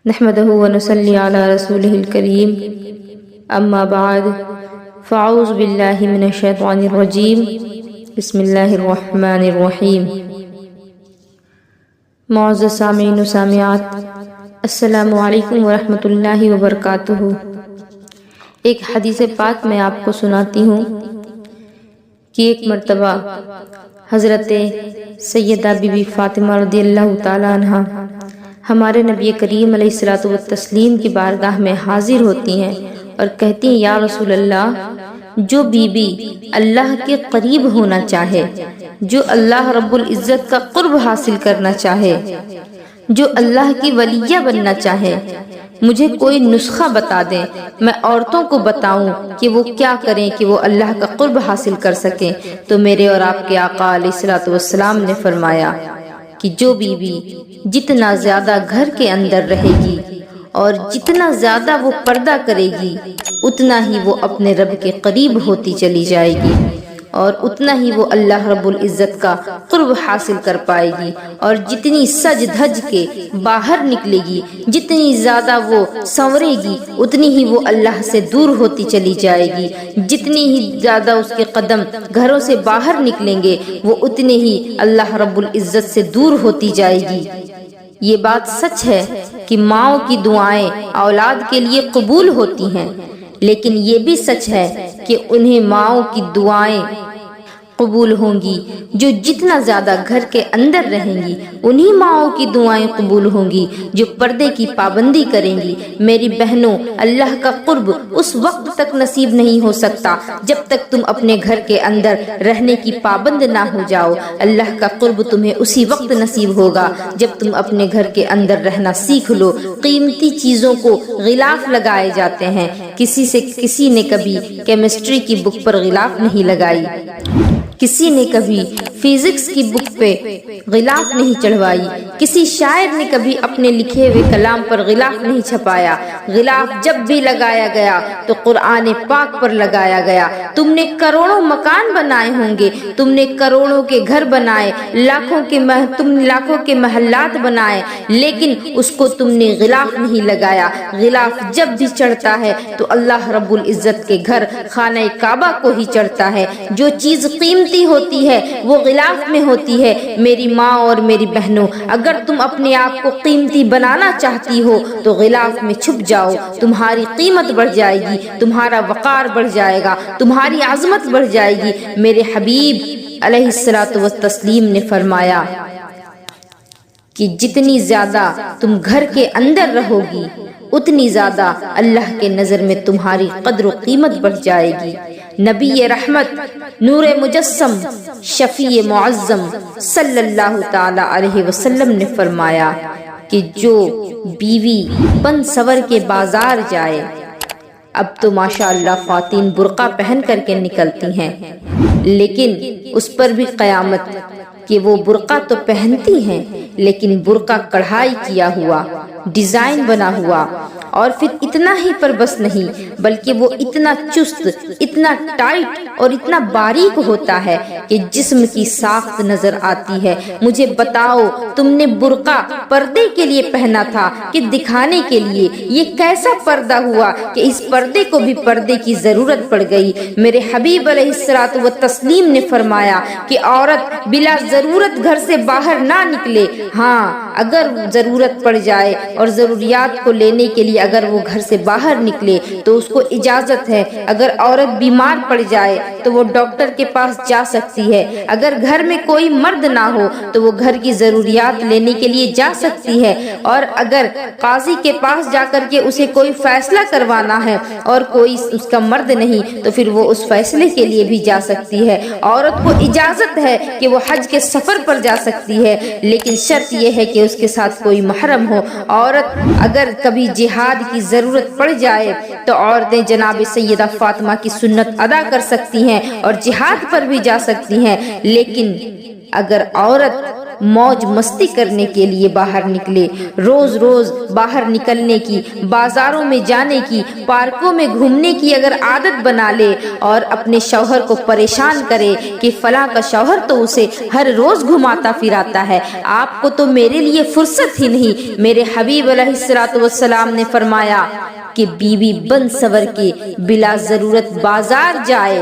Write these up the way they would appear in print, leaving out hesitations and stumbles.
نحمده ونصلي على رسوله الكريم اما بعد فاعوذ باللہ من الشیطان الرجیم بسم اللہ الرحمن الرحیم۔ معزز سامعین و سامعات، السلام علیکم ورحمۃ اللہ وبرکاتہ۔ ایک حدیث پاک میں آپ کو سناتی ہوں کہ ایک مرتبہ حضرت سیدہ بی بی فاطمہ رضی اللہ تعالیٰ عنہ ہمارے نبی کریم علیہ الصلوۃ والتسلیم کی بارگاہ میں حاضر ہوتی ہیں اور کہتی ہیں، یا رسول اللہ، جو بی بی اللہ کے قریب ہونا چاہے، جو اللہ رب العزت کا قرب حاصل کرنا چاہے، جو اللہ کی ولیہ بننا چاہے، مجھے کوئی نسخہ بتا دیں، میں عورتوں کو بتاؤں کہ وہ کیا کریں کہ وہ اللہ کا قرب حاصل کر سکیں۔ تو میرے اور آپ کے آقا علیہ الصلوۃ والسلام نے فرمایا کہ جو بی بی جتنا زیادہ گھر کے اندر رہے گی اور جتنا زیادہ وہ پردہ کرے گی، اتنا ہی وہ اپنے رب کے قریب ہوتی چلی جائے گی اور اتنا ہی وہ اللہ رب العزت کا قرب حاصل کر پائے گی، اور جتنی سج دھج کے باہر نکلے گی، جتنی زیادہ وہ سنورے گی، اتنی ہی وہ اللہ سے دور ہوتی چلی جائے گی، جتنی ہی زیادہ اس کے قدم گھروں سے باہر نکلیں گے، وہ اتنے ہی اللہ رب العزت سے دور ہوتی جائے گی۔ یہ بات سچ ہے کہ ماؤں کی دعائیں اولاد کے لیے قبول ہوتی ہیں، لیکن یہ بھی سچ ہے کہ انہیں ماؤں کی دعائیں قبول ہوں گی جو جتنا زیادہ گھر کے اندر رہیں گی، انہی ماؤں کی دعائیں قبول ہوں گی جو پردے کی پابندی کریں گی۔ میری بہنوں، اللہ کا قرب اس وقت تک نصیب نہیں ہو سکتا جب تک تم اپنے گھر کے اندر رہنے کی پابند نہ ہو جاؤ۔ اللہ کا قرب تمہیں اسی وقت نصیب ہوگا جب تم اپنے گھر کے اندر رہنا سیکھ لو۔ قیمتی چیزوں کو غلاف لگائے جاتے ہیں، کسی نے کبھی کیمسٹری کی بک پر غلاف نہیں لگائی، کسی نے کبھی فزکس کی بک پہ غلاف نہیں چڑھوائی، کسی شاعر نے کبھی اپنے لکھے ہوئے کلام پر غلاف نہیں چھپایا۔ غلاف جب بھی لگایا گیا تو قرآن پاک پر لگایا گیا۔ تم نے کروڑوں مکان بنائے ہوں گے، تم نے کروڑوں کے گھر بنائے، تم نے لاکھوں کے محلات بنائے، لیکن اس کو تم نے غلاف نہیں لگایا۔ غلاف جب بھی چڑھتا ہے تو اللہ رب العزت کے گھر خانہ کعبہ کو ہی چڑھتا ہے۔ جو چیز قیمتی ہوتی ہے وہ غلاف میں ہوتی ہے۔ میری ماں اور میری بہنوں، اگر تم اپنے آپ کو قیمتی بنانا چاہتی ہو تو غلاف میں چھپ جاؤ، تمہاری قیمت بڑھ جائے گی، تمہارا وقار بڑھ جائے گا، تمہاری عظمت بڑھ جائے گی۔ میرے حبیب علیہ الصلوۃ والتسلیم نے فرمایا کہ جتنی زیادہ تم گھر کے اندر رہو گی، اتنی زیادہ اللہ کے نظر میں تمہاری قدر و قیمت بڑھ جائے گی۔ نبی رحمت، نور مجسم، شفیع معظم صلی اللہ تعالی علیہ وسلم نے فرمایا کہ جو بیوی بن سور کے بازار جائے، اب تو ماشاءاللہ خواتین برقع پہن کر کے نکلتی ہیں، لیکن اس پر بھی قیامت کہ وہ برقع تو پہنتی ہیں لیکن برقع کڑھائی کیا ہوا، ڈیزائن بنا ہوا، اور پھر اتنا ہی پر بس نہیں بلکہ وہ اتنا چست، اتنا ٹائٹ اور اتنا باریک ہوتا ہے کہ جسم کی ساخت نظر آتی ہے۔ مجھے بتاؤ، تم نے برقع پردے کے لیے پہنا تھا کہ دکھانے کے لیے؟ یہ کیسا پردہ ہوا کہ اس پردے کو بھی پردے کی ضرورت پڑ گئی۔ میرے حبیب علیہ الصلوۃ والتسلیم نے فرمایا کہ عورت بلا ضرورت گھر سے باہر نہ نکلے۔ ہاں، اگر ضرورت پڑ جائے اور ضروریات کو لینے کے لیے اگر وہ گھر سے باہر نکلے تو اس کو اجازت ہے۔ اگر عورت بیمار پڑ جائے تو وہ ڈاکٹر کے پاس جا سکتی ہے۔ اگر گھر میں کوئی مرد نہ ہو تو وہ گھر کی ضروریات لینے کے لیے جا سکتی ہے، اور اگر قاضی کے پاس جا کر کے اسے کوئی فیصلہ کروانا ہے اور کوئی اس کا مرد نہیں تو پھر وہ اس فیصلے کے لیے بھی جا سکتی ہے۔ عورت کو اجازت ہے کہ وہ حج کے سفر پر جا سکتی ہے، لیکن شرط یہ ہے کہ اس کے ساتھ کوئی محرم ہو۔ عورت اگر کبھی جہاد کی ضرورت پڑ جائے تو عورتیں جناب سیدہ فاطمہ کی سنت ادا کر سکتی ہیں اور جہاد پر بھی جا سکتی ہیں، لیکن اگر عورت موج مستی کرنے کے لیے باہر نکلے، روز روز باہر نکلنے کی، بازاروں میں جانے کی، پارکوں میں گھومنے کی اگر عادت بنا لے اور اپنے شوہر کو پریشان کرے کہ فلاں کا شوہر تو اسے ہر روز گھماتا پھراتا ہے، آپ کو تو میرے لیے فرصت ہی نہیں۔ میرے حبیب علیہ الصلوۃ والسلام نے فرمایا کہ بیوی بن سور کے بلا ضرورت بازار جائے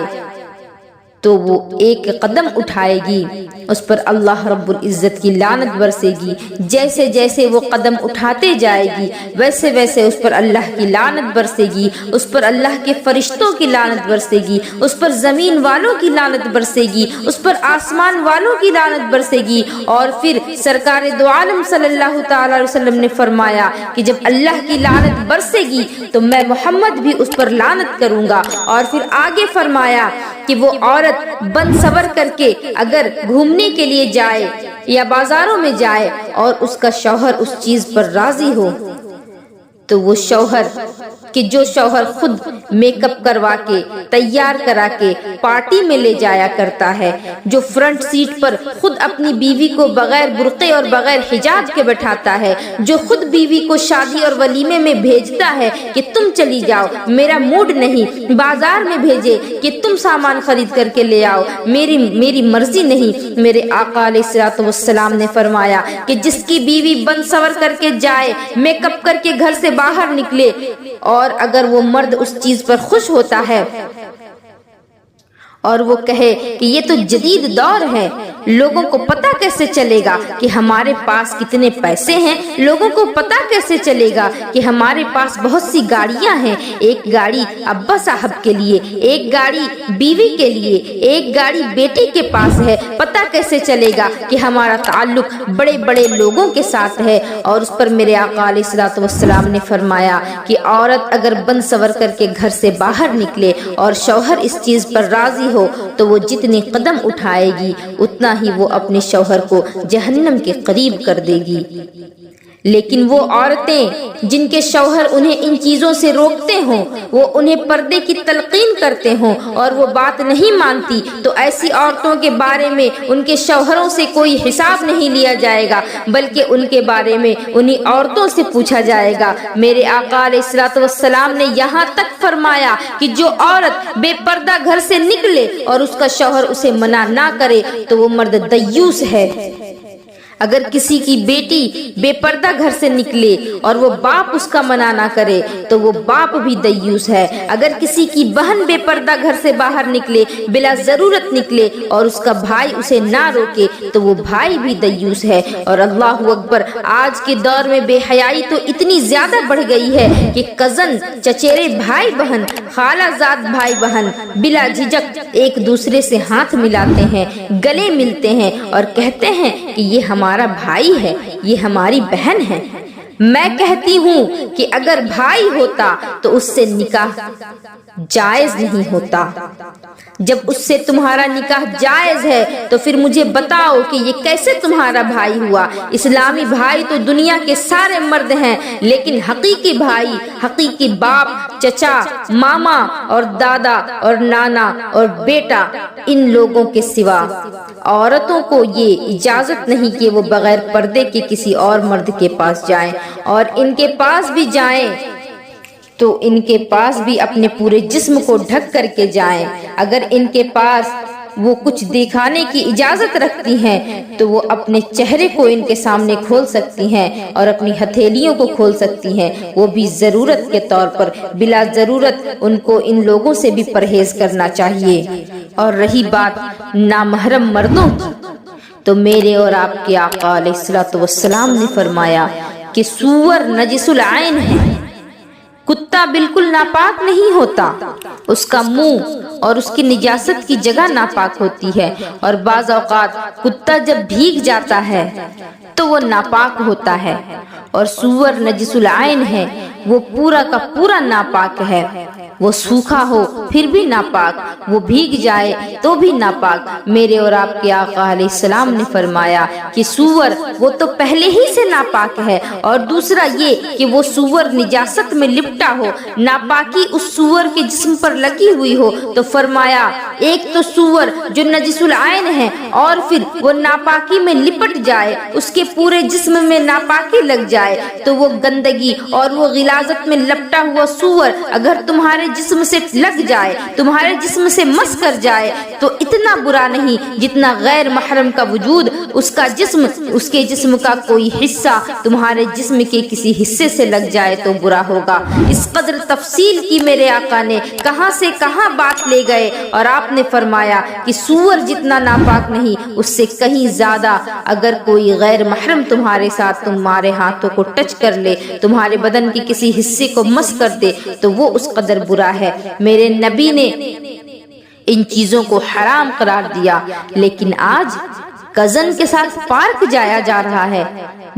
تو وہ ایک قدم اٹھائے گی، اس پر اللہ رب العزت کی لعنت برسے گی۔ جیسے جیسے وہ قدم اٹھاتے جائے گی ویسے ویسے اس پر اللہ کی لعنت برسے گی، اس پر اللہ کے فرشتوں کی لعنت برسے گی، اس پر زمین والوں کی لعنت برسے گی، اس پر آسمان والوں کی لعنت برسے گی۔ اور پھر سرکار دو عالم صلی اللہ تعالی علیہ وسلم نے فرمایا کہ جب اللہ کی لعنت برسے گی تو میں محمد بھی اس پر لعنت کروں گا۔ اور پھر آگے فرمایا کہ وہ عورت بن سور کر کے اگر گھومنے کے لیے جائے یا بازاروں میں جائے اور اس کا شوہر اس چیز پر راضی ہو تو وہ شوہر کہ جو شوہر خود میک اپ کروا کے تیار کرا کے پارٹی میں لے جایا کرتا ہے، جو فرنٹ سیٹ پر خود اپنی بیوی کو بغیر برقعے اور بغیر حجاب کے بٹھاتا ہے، جو خود بیوی کو شادی اور ولیمے میں بھیجتا ہے کہ تم چلی جاؤ میرا موڈ نہیں، بازار میں بھیجے کہ تم سامان خرید کر کے لے آؤ، میری مرضی نہیں۔ میرے آقا علیہ الصلوۃ والسلام نے فرمایا کہ جس کی بیوی بن سور کر کے جائے، میک اپ کر کے گھر سے باہر نکلے اور اگر وہ مرد اس چیز پر خوش ہوتا ہے اور وہ کہے کہ یہ تو جدید دور ہے، لوگوں کو پتہ کیسے چلے گا کہ ہمارے پاس کتنے پیسے ہیں، لوگوں کو پتہ کیسے چلے گا کہ ہمارے پاس بہت سی گاڑیاں ہیں، ایک گاڑی ابا صاحب کے لیے، ایک گاڑی بیوی کے لیے، ایک گاڑی بیٹی کے پاس ہے، پتہ کیسے چلے گا کہ ہمارا تعلق بڑے بڑے لوگوں کے ساتھ ہے۔ اور اس پر میرے آقا علیہ الصلوۃ والسلام نے فرمایا کہ عورت اگر بن سور کر کے گھر سے باہر نکلے اور شوہر اس چیز پر راضی ہو تو وہ جتنی قدم اٹھائے گی اتنا ہی وہ اپنے شوہر کو جہنم کے قریب کر دے گی۔ لیکن وہ عورتیں جن کے شوہر انہیں ان چیزوں سے روکتے ہوں، وہ انہیں پردے کی تلقین کرتے ہوں اور وہ بات نہیں مانتی، تو ایسی عورتوں کے بارے میں ان کے شوہروں سے کوئی حساب نہیں لیا جائے گا، بلکہ ان کے بارے میں انہی عورتوں سے پوچھا جائے گا۔ میرے آقا علیہ الصلوۃ والسلام نے یہاں تک فرمایا کہ جو عورت بے پردہ گھر سے نکلے اور اس کا شوہر اسے منع نہ کرے تو وہ مرد دیوس ہے۔ اگر کسی کی بیٹی بے پردہ گھر سے نکلے اور وہ باپ اس کا منع نہ کرے تو وہ باپ بھی دیوس ہے۔ اگر کسی کی بہن بے پردہ گھر سے باہر نکلے، بلا ضرورت نکلے اور اس کا بھائی اسے نہ روکے تو وہ بھائی بھی دیوس ہے۔ اور اللہ اکبر، آج کے دور میں بے حیائی تو اتنی زیادہ بڑھ گئی ہے کہ کزن، چچیرے بھائی بہن، خالہ زاد بھائی بہن بلا جھجک ایک دوسرے سے ہاتھ ملاتے ہیں، گلے ملتے ہیں اور کہتے ہیں کہ یہ ہمارا بھائی ہے، یہ ہماری بہن ہے۔ میں کہتی ہوں کہ اگر بھائی ہوتا تو اس سے نکاح جائز نہیں ہوتا۔ جب اس سے تمہارا نکاح جائز ہے تو پھر مجھے بتاؤ کہ یہ کیسے تمہارا بھائی ہوا؟ اسلامی بھائی تو دنیا کے سارے مرد ہیں، لیکن حقیقی بھائی، حقیقی باپ، چچا، ماما اور دادا اور نانا اور بیٹا، ان لوگوں کے سوا عورتوں کو یہ اجازت نہیں کہ وہ بغیر پردے کے کسی اور مرد کے پاس جائیں، اور ان کے پاس بھی جائیں تو ان کے پاس بھی اپنے پورے جسم کو ڈھک کر کے جائیں۔ اگر ان کے پاس وہ کچھ دکھانے کی اجازت رکھتی ہیں تو وہ اپنے چہرے کو ان کے سامنے کھول سکتی ہیں اور اپنی ہتھیلیوں کو کھول سکتی ہیں، وہ بھی ضرورت کے طور پر۔ بلا ضرورت ان کو ان لوگوں سے بھی پرہیز کرنا چاہیے۔ اور رہی بات نامحرم مردوں کی، تو میرے اور آپ کے آقا علیہ الصلوۃ والسلام نے فرمایا کہ سور نجس العین ہے۔ کتا بالکل ناپاک نہیں ہوتا، اس کا منہ اور اس کی نجاست کی جگہ ناپاک ہوتی ہے، اور بعض اوقات کتا جب بھیگ جاتا ہے تو وہ ناپاک ہوتا ہے، اور سور نجس العین ہے، وہ پورا کا پورا ناپاک ہے۔ وہ सूखा हो फिर भी नापाक, वो भीग जाए तो भी नापाक। मेरे और आपके आका अलैहिस्सलाम ने फरमाया कि सूअर वो तो पहले ही से नापाक है, और दूसरा ये कि वो सूअर निजासत में लिपटा हो, नापाकी उस सूअर के जिस्म पर लगी हुई हो। तो फरमाया एक तो सूअर जो नजिसुल आइन है और फिर वो नापाकी में लिपट जाए, उसके पूरे जिस्म में नापाकी लग जाए, तो वो गंदगी और वो गिलाजत में लपटा हुआ सूअर अगर तुम्हारे जिस्म से लग जाए, तुम्हारे जिस्म से मस कर जाए, तो इतना बुरा नहीं जितना गैर महरम का वजूद, उसका जिस्म, उसके जिस्म का कोई हिस्सा तुम्हारे जिस्म के किसी हिस्से से लग जाए तो बुरा होगा। इस कदर तफसील की मेरे आका ने कहां से कहां बात ले गए, और आपने फरमाया कि सूअर जितना नापाक नहीं, उससे कहीं ज्यादा अगर कोई गैर महरम तुम्हारे साथ तुम्हारे हाथों को टच कर ले, तुम्हारे बदन के किसी हिस्से को मस कर दे, तो वो उस कदर बुरा है। मेरे नबी ने इन चीजों को हराम करार दिया, लेकिन आज कजन के साथ पार्क जाया जा रहा है,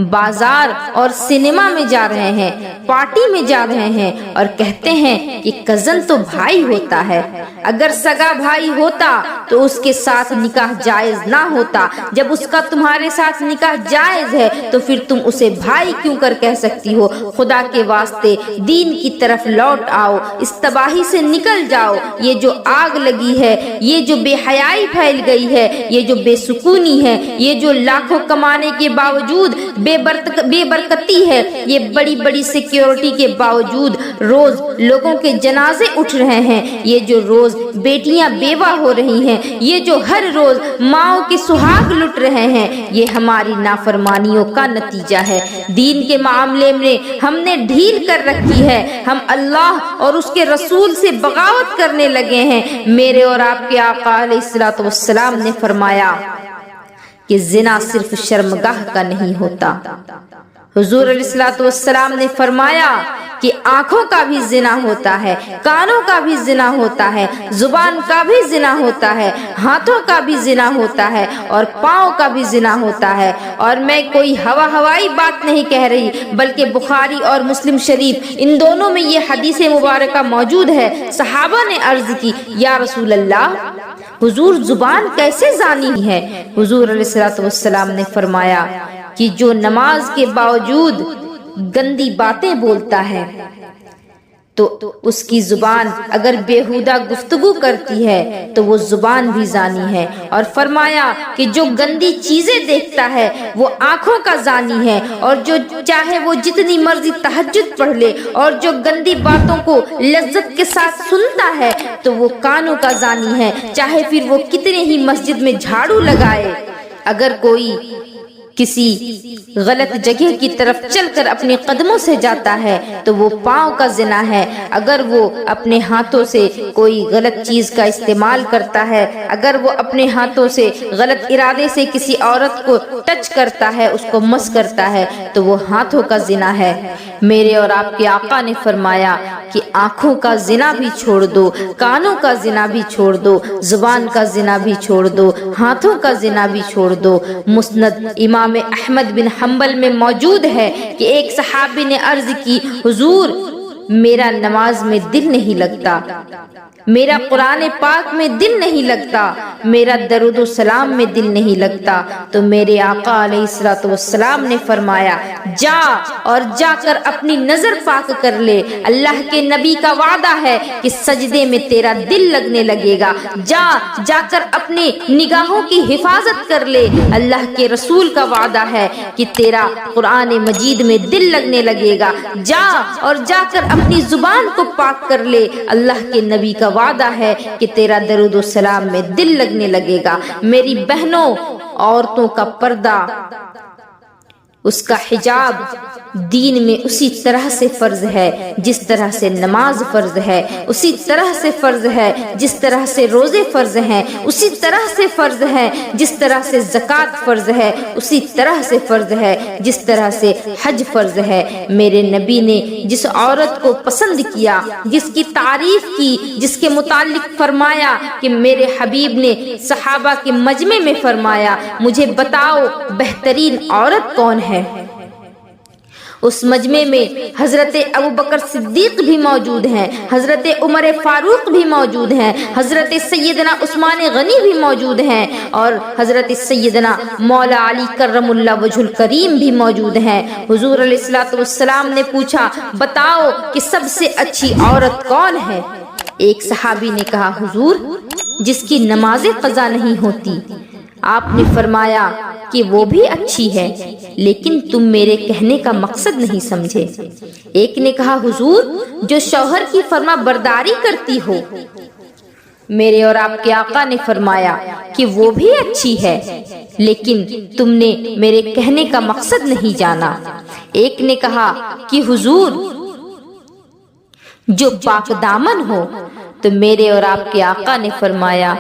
बाजार और सिनेमा में जा रहे हैं, पार्टी में जा रहे हैं, और कहते हैं कि कजन तो भाई होता है। अगर सगा भाई होता तो उसके साथ निकाह जायज ना होता। जब उसका तुम्हारे साथ निकाह जायज है तो फिर तुम उसे भाई क्यों कर कह सकती हो? खुदा के वास्ते दीन की तरफ लौट आओ, इस तबाही से निकल जाओ। ये जो आग लगी है, ये जो बेहयाई फैल गई है, ये जो बेसुकूनी है, ये जो लाखों कमाने के बावजूद बेबरकती है, ये बड़ी बड़ी सिक्योरिटी के बावजूद रोज लोगों के जनाजे उठ रहे हैं, ये जो रोज बेटियां बेवा हो रही हैं, ये जो हर रोज माओ के सुहाग लुट रहे हैं, ये हमारी नाफरमानियों का नतीजा है। दीन के मामले में हमने ढील कर रखी है, हम अल्लाह और उसके रसूल से बगावत करने लगे हैं। मेरे और आपके आका अलैहिस्सलातु वस्सलाम ने फरमाया कि जिना सिर्फ शर्मगाह का नहीं होता। हुजूर अलैहिस्सलातु वस्सलाम ने फरमाया कि आंखों का भी जिना होता है, कानों का भी जिना होता है, जुबान का भी जिना होता है, हाथों का भी जिना होता है, और पाँव का भी जिना होता है। और मैं कोई हवाई बात नहीं कह रही, बल्कि बुखारी और मुस्लिम शरीफ इन दोनों में ये हदीस मुबारका मौजूद है। सहाबा ने अर्ज की, या रसूल अल्लाह, हुजूर जुबान कैसे जानी है? हुजूर अलैहिस्सलातु वस्सलाम ने फरमाया कि जो नमाज के बावजूद गंदी बातें बोलता है तो उसकी जुबान अगर बेहुदा गुफ्तगू करती है तो वो जुबान भी जानी है। और फरमाया कि जो गंदी चीजें देखता है वो आंखों का जानी है, और जो चाहे वो जितनी मर्जी तहज्जुद पढ़ ले, और जो गंदी बातों को लज्जत के साथ सुनता है तो वो कानों का जानी है, चाहे फिर वो कितने ही मस्जिद में झाड़ू लगाए। अगर कोई किसी गलत जगह की तरफ चलकर अपने कदमों से जाता है तो वो पाँव का जिना है। अगर वो अपने हाथों से कोई गलत चीज का इस्तेमाल करता है, अगर वो अपने हाथों से गलत इरादे से किसी औरत को टच करता है, उसको मस करता है, तो वो हाथों का जिना है। मेरे और आपके आका ने फरमाया कि आंखों का जिना भी छोड़ दो, कानों का जिना भी छोड़ दो, जुबान का जिना भी छोड़ दो, हाथों का जिना भी छोड़ दो। मुस्नद इमाम अहमद बिन हम्बल में मौजूद है कि एक सहाबी ने अर्ज की, हुजूर मेरा नमाज में दिल नहीं लगता, मेरा कुरान पाक में दिल नहीं लगता, मेरा दरूद सलाम में दिल नहीं लगता। तो मेरे आका अलैहिस्सलातु वस्सलाम ने फरमाया, जा और जाकर अपनी नजर पाक कर ले, अल्लाह के नबी का वादा है कि सजदे में तेरा दिल लगने लगेगा। जा जाकर अपनी निगाहों की हिफाजत कर ले, अल्लाह के रसूल का वादा है कि तेरा कुरान मजीद में दिल लगने लगेगा। जा और जाकर अपनी जुबान को पाक कर ले, अल्लाह के नबी का वादा है कि तेरा दरूद व सलाम में दिल लगने लगेगा। मेरी बहनों, औरतों का पर्दा, उसका हिजाब दीन में उसी तरह से फर्ज है जिस तरह से नमाज फर्ज है, उसी तरह से फर्ज है जिस तरह से रोजे फर्ज हैं, उसी तरह से फर्ज है जिस तरह से ज़कात फर्ज है, उसी तरह से फर्ज है जिस तरह से हज फर्ज है। मेरे नबी ने जिस औरत को पसंद किया, जिसकी तारीफ की, जिसके मुतालिक फरमाया कि मेरे हबीब ने सहाबा के मजमे में फरमाया, मुझे बताओ बेहतरीन औरत कौन है? उस मजमे में हजरत अबू बकर सिद्दीक भी मौजूद हैं, हजरत उमर फारूक भी मौजूद हैं, हजरत सैयदना उस्मान गनी भी मौजूद हैं और हजरत सैयदना मौला अली करमुल्लाह वजहुल करीम भी मौजूद हैं। हुजूर अलैहिस्सलातु वस्सलाम ने पूछा, बताओ कि सबसे अच्छी औरत कौन है? एक सहाबी ने कहा, हुजूर, जिसकी नमाज़ें क़ज़ा नहीं होती। आपने फरमाया कि वो भी अच्छी है, लेकिन तुम मेरे कहने का मकसद नहीं समझे। एक ने कहा, हुजूर, जो शौहर की फर्मा बरदारी करती हो। मेरे और आपके आका ने फरमाया कि वो भी अच्छी है, लेकिन तुमने मेरे कहने का मकसद नहीं जाना। एक ने कहा कि हुजूर, जो पाक दामन हो। तो मेरे और आपके आका ने फरमाया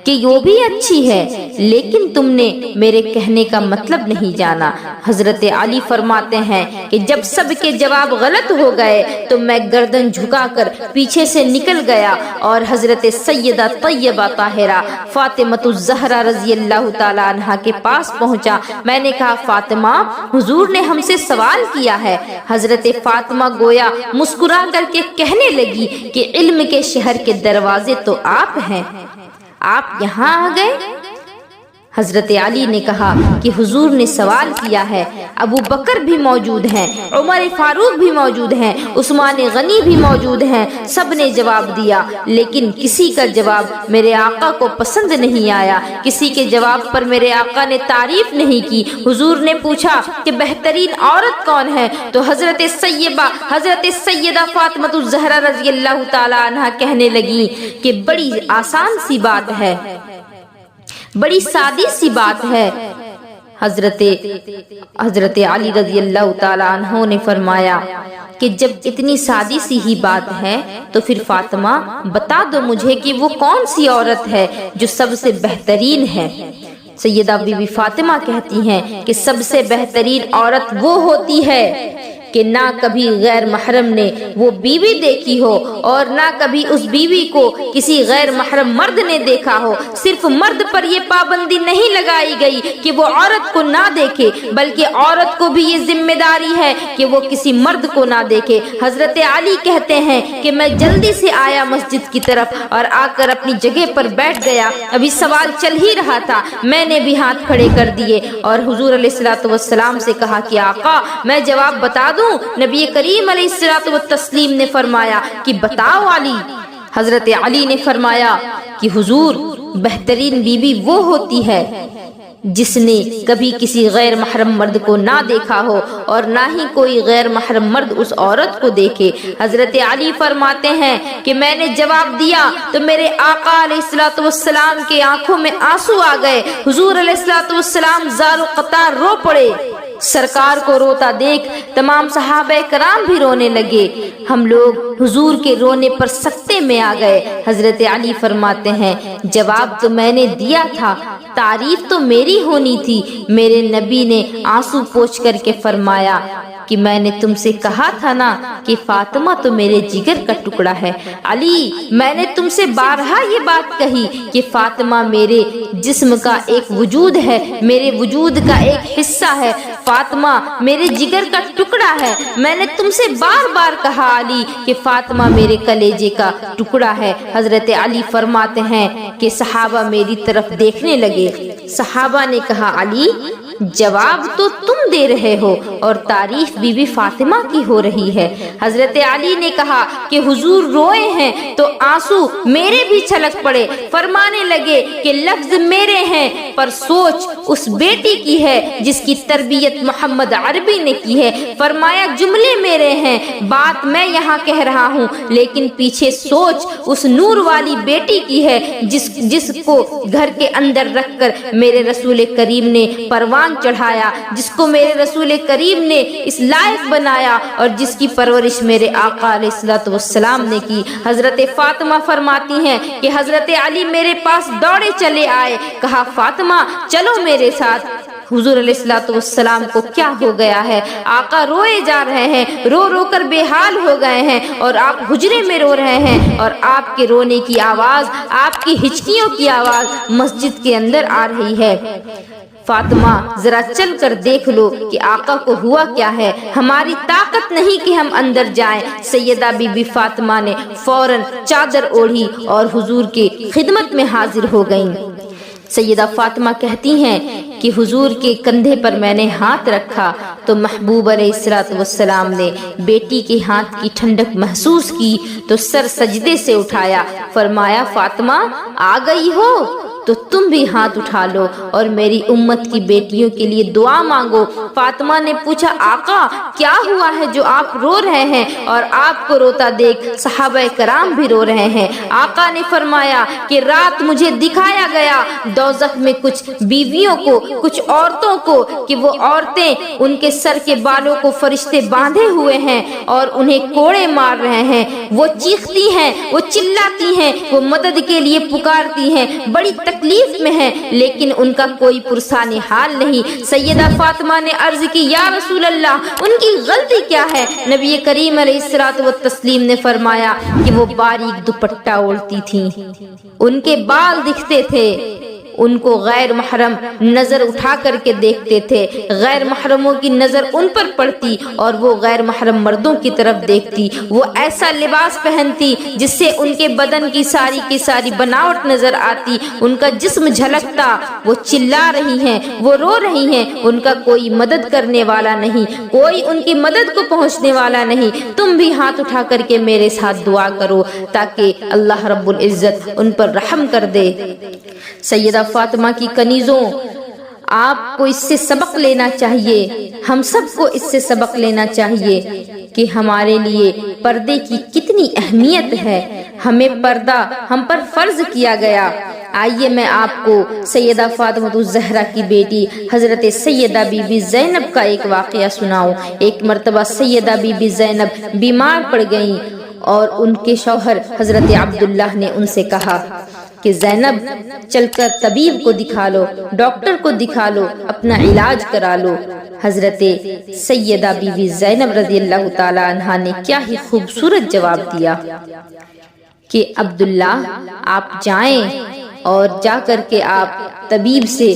कि वो भी अच्छी है, लेकिन तुमने मेरे कहने का मतलब नहीं जाना। हजरत अली फरमाते हैं कि जब सबके जवाब गलत हो गए तो मैं गर्दन झुकाकर पीछे से निकल गया और हजरत सैयदा तैयबा ताहिरा फातिमतुज़ ज़हरा रज़ियल्लाहु ताला अन्हा के पास पहुंचा। मैंने कहा, फातिमा, हुजूर ने हमसे सवाल किया है। हजरत फातिमा गोया मुस्कुरा करके कहने लगी कि इल्म के शहर के दरवाजे तो आप हैं, आप यहाँ आ गए। हजरत अली ने कहा कि हुजूर ने सवाल किया है। अबू बकर भी मौजूद हैं, उमर फारूक भी मौजूद हैं, उस्मान गनी भी मौजूद हैं। सब ने जवाब दिया, लेकिन किसी का जवाब मेरे आका को पसंद नहीं आया। किसी के जवाब पर मेरे आका ने तारीफ नहीं की। हुजूर ने पूछा कि बेहतरीन औरत कौन है? तो हजरत सैयदा फातिमतुज़ ज़हरा रज़ियल्लाहु ताला अन्हा कहने लगी कि बड़ी आसान सी बात है, बड़ी सादी सी बात है। हजरत अली रज़ियल्लाहु ताला अन्हु ने फरमाया कि जब इतनी सादी सी ही बात है तो फिर फातिमा बता दो मुझे कि वो कौन सी औरत है जो सबसे बेहतरीन है। सैयदा बीबी फातिमा कहती हैं कि सबसे बेहतरीन औरत वो होती है कि ना कभी गैर महरम ने वो बीवी देखी हो और ना कभी उस बीवी को किसी गैर महरम मर्द ने देखा हो। सिर्फ मर्द पर ये पाबंदी नहीं लगाई गई कि वो औरत को ना देखे, बल्कि औरत को भी ये जिम्मेदारी है कि वो किसी मर्द को ना देखे। हजरत अली कहते हैं कि मैं जल्दी से आया मस्जिद की तरफ और आकर अपनी जगह पर बैठ गया। अभी सवाल चल ही रहा था, मैंने भी हाथ खड़े कर दिए और हुजूर अलैहिस्सलातु वस्सलाम से कहा कि आका, मैं जवाब बता दूं? नबी करीम अलैहिस्सलातु वत्तस्लीम ने फरमाया कि बताओ अली। हजरत अली ने फरमाया कि हुजूर, बेहतरीन बीबी वो होती है जिसने कभी किसी गैर महरम मर्द को ना देखा हो और ना ही कोई गैर महरम मर्द उस औरत को देखे। हजरत अली फरमाते हैं कि मैंने जवाब दिया तो मेरे आका अलैहिस्सलातु वस्सलाम के आंखों में आंसू आ गए। हुजूर अलैहिस्सलातु वस्सलाम ज़ारो क़तार रो पड़े। सरकार को रोता देख तमाम सहाबा कराम भी रोने लगे। हम लोग हुजूर के रोने पर सकते में आ गए। हजरत अली फरमाते हैं, जवाब तो मैंने दिया था, तारीफ तो मेरी होनी थी। मेरे नबी ने आंसू पोंछ करके फरमाया कि मैंने तुमसे कहा था ना कि फातिमा तो मेरे जिगर का टुकड़ा है। अली, मैंने तुमसे बारहा ये बात कही कि फातिमा मेरे जिस्म का एक वजूद है, मेरे वजूद का एक हिस्सा है। फातिमा मेरे जिगर का टुकड़ा है। मैंने तुमसे बार बार कहा अली कि फातिमा मेरे कलेजे का टुकड़ा है। हजरत अली फरमाते हैं कि सहाबा मेरी तरफ देखने लगे। सहाबा ने कहा, अली, जवाब तो तुम दे रहे हो और तारीफ बीबी फातिमा की हो रही है। हजरत अली ने कहा कि हुजूर रोए हैं तो आंसू मेरे भी छलक पड़े। फरमाने लगे कि लफ्ज मेरे हैं पर सोच उस बेटी की है जिसकी तरबियत मोहम्मद अरबी ने की है। फरमाया, जुमले मेरे हैं, बात मैं यहाँ कह रहा हूँ, लेकिन पीछे सोच उस नूर वाली बेटी की है जिसको घर के अंदर रखकर मेरे रसूल करीम ने परवान चढ़ाया, जिसको मेरे रसूल करीम ने इस लायक बनाया और जिसकी परवरिश मेरे आका अलैहिस्सलातु वस्सलाम ने की। हजरत फातिमा फरमाती हैं कि हजरत अली मेरे पास दौड़े चले आए। कहा, फातिमा चलो मेरे साथ। हुजूर अलैहिस्सलाम को क्या हो गया है? आका रोए जा रहे हैं, रो रो कर बेहाल हो गए हैं और आप हुजरे में रो रहे हैं और आपके रोने की आवाज, आपकी हिचकियों की आवाज मस्जिद के अंदर आ रही है। फातिमा जरा चल कर देख लो कि आका को हुआ क्या है। हमारी ताकत नहीं कि हम अंदर जाएं। सैयदा बीबी फातिमा ने फौरन चादर ओढ़ी और हुजूर की खिदमत में हाजिर हो गईं। सैयदा फातिमा कहती हैं कि हुजूर के कंधे पर मैंने हाथ रखा तो महबूब अलैहिस्सलाम ने बेटी के हाथ की ठंडक महसूस की तो सर सजदे से उठाया, फरमाया फातिमा आ गई हो तो तुम भी हाथ उठा लो और मेरी उम्मत की बेटियों के लिए दुआ मांगो। फातिमा ने पूछा, आका क्या हुआ है जो आप रो रहे हैं और आपको रोता देख सहाबा कराम भी रो रहे हैं? आका ने फरमाया कि रात मुझे दिखाया गया दोज़ख में कुछ बीवियों को, कुछ औरतों को, कि वो औरतें उनके सर के बालों को फरिश्ते बांधे हुए हैं और उन्हें कोड़े मार रहे हैं। वो चीखती हैं, वो चिल्लाती हैं, वो मदद के लिए पुकारती हैं, बड़ी तकलीफ में है लेकिन उनका कोई पुरसाने हाल नहीं। सैयदा फातिमा ने अर्ज की, या रसूल अल्लाह उनकी गलती क्या है? नबी करीम अलैहिस्सलातु वत्तस्लीम ने फरमाया कि वो बारीक दुपट्टा ओढ़ती थीं, उनके बाल दिखते थे, उनको गैर महरम नजर उठा करके देखते थे, गैर महरमों की नजर उन पर पड़ती और वो गैर महरम मर्दों की तरफ देखती। वो ऐसा लिबास पहनती जिससे उनके बदन की सारी बनावट नजर आती, उनका जिस्म झलकता। वो चिल्ला रही हैं, वो रो रही हैं, उनका कोई मदद करने वाला नहीं, कोई उनकी मदद को पहुंचने वाला नहीं। तुम भी हाथ उठा करके मेरे साथ दुआ करो ताकि अल्लाह रब्बुल इज्जत उन पर रहम कर दे। सैयदा फातिमा की कनीजों, आपको इससे सबक लेना चाहिए, हम सबको इससे सबक लेना चाहिए कि हमारे लिए पर्दे की कितनी अहमियत है। हमें पर्दा हम पर फर्ज किया गया। आइए मैं आपको सैयदा फातिमा ज़हरा की बेटी हजरत सैयदा बीबी ज़ैनब का एक वाक़या सुनाऊं। एक मर्तबा सैयदा बीबी ज़ैनब बीमार पड़ गईं और उनके शौहर हजरत अब्दुल्लाह ने उनसे कहा कि ज़ैनब चलकर तबीब को दिखा लो, डॉक्टर को दिखा लो, अपना इलाज करा लो। हजरत सैयदा बीबी ज़ैनब रज़ियल्लाहु ताला अन्हा ने क्या ही खूबसूरत जवाब दिया कि अब्दुल्ला आप जाएं और जा करके आप तबीब से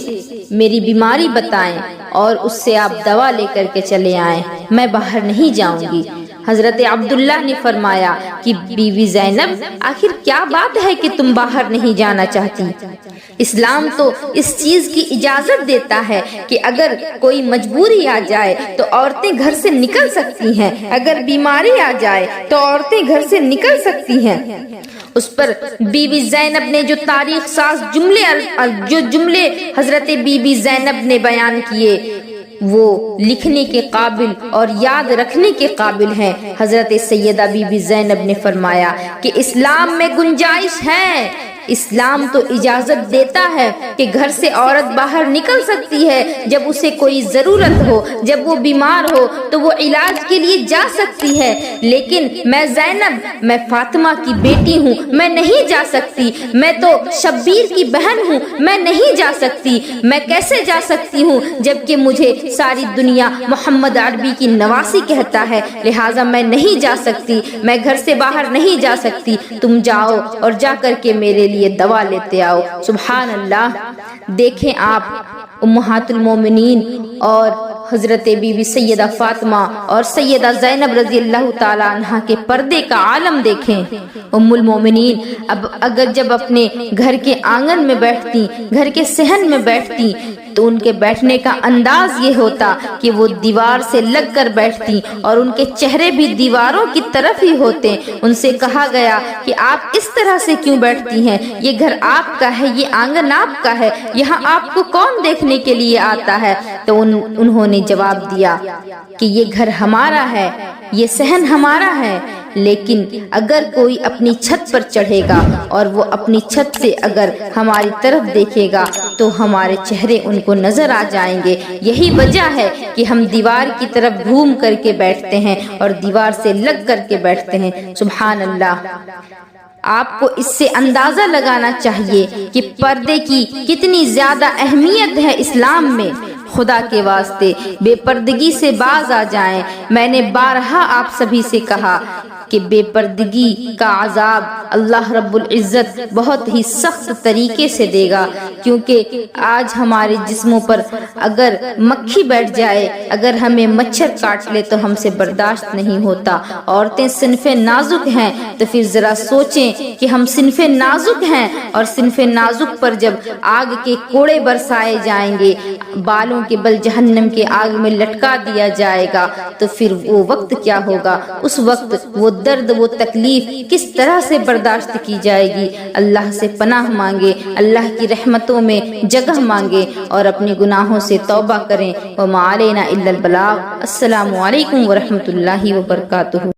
मेरी बीमारी बताएं और उससे आप दवा लेकर के चले आएं, मैं बाहर नहीं जाऊंगी। हजरत अब्दुल्ला ने फरमाया कि बीवी ज़ैनब आखिर क्या बात है कि तुम बाहर नहीं जाना चाहती? इस्लाम तो इस चीज की इजाजत देता है कि अगर कोई मजबूरी आ जाए तो औरतें घर से निकल सकती हैं, अगर बीमारी आ जाए तो औरतें घर से निकल सकती हैं। उस पर बीबी ज़ैनब ने जो तारीख साज जुमले हजरत बीबी ज़ैनब ने बयान किए वो लिखने के काबिल और याद रखने के काबिल हैं। हजरत सैयदा बीबी ज़ैनब ने फरमाया कि इस्लाम में गुंजाइश है, इस्लाम तो इजाजत देता है कि घर से औरत बाहर निकल सकती है जब उसे कोई जरूरत हो, जब वो बीमार हो तो वो इलाज के लिए जा सकती है। लेकिन मैं ज़ैनब, मैं फातिमा की बेटी हूँ, मैं नहीं जा सकती। मैं तो शब्बीर की बहन हूँ, मैं नहीं जा सकती। मैं कैसे जा सकती हूँ जबकि मुझे सारी दुनिया मोहम्मद अरबी की नवासी कहता है, लिहाजा मैं नहीं जा सकती, मैं घर से बाहर नहीं जा सकती। तुम जाओ और जा करके मेरे लिए दवा लेते आओ। सुभान अल्लाह। देखें आप उम्महातुल मोमिनीन और हजरत बीबी सैयदा फातिमा और सैयदा ज़ैनब रज़ियल्लाहु ताला अन्हा के पर्दे का आलम देखें। उम्मुल मोमिनीन अगर जब अपने घर के आंगन में बैठती, घर के सहन में बैठती तो उनके बैठने का अंदाज ये होता कि वो दीवार से लग कर बैठती और उनके चेहरे भी दीवारों की तरफ ही होते। उनसे कहा गया कि आप इस तरह से क्यों बैठती हैं? ये घर आपका है, ये आंगन आपका है, यहाँ आपको कौन देखने के लिए आता है? तो उन्होंने जवाब दिया कि ये घर हमारा है, ये सहन हमारा है, लेकिन अगर कोई अपनी छत पर चढ़ेगा और वो अपनी छत से अगर हमारी तरफ देखेगा तो हमारे चेहरे उनको नजर आ जाएंगे। यही वजह है कि हम दीवार की तरफ घूम करके बैठते हैं और दीवार से लग करके बैठते हैं। सुभान अल्लाह। आपको इससे अंदाजा लगाना चाहिए कि पर्दे की कितनी ज्यादा अहमियत है इस्लाम में। خدا کے واسطے بے پردگی سے باز آ جائیں۔ میں نے بارہا آپ سبھی سے کہا کہ بے پردگی کا عذاب اللہ رب العزت بہت ہی سخت طریقے سے دے گا، کیونکہ آج ہمارے جسموں پر اگر مکھی بیٹھ جائے، اگر ہمیں مچھر کاٹ لے تو ہم سے برداشت نہیں ہوتا۔ عورتیں صنف نازک ہیں تو پھر ذرا سوچیں کہ ہم صنف نازک ہیں، اور صنف نازک پر جب آگ کے کوڑے برسائے جائیں گے، بالوں کے بل جہنم کے آگ میں لٹکا دیا جائے گا، تو پھر وہ وقت کیا ہوگا؟ اس وقت وہ درد، وہ تکلیف کس طرح سے برداشت کی جائے گی؟ اللہ سے پناہ مانگے، اللہ کی رحمتوں میں جگہ مانگے اور اپنے گناہوں سے توبہ کریں۔ وما علینا الا البلاغ۔ السلام علیکم ورحمۃ اللہ وبرکاتہ۔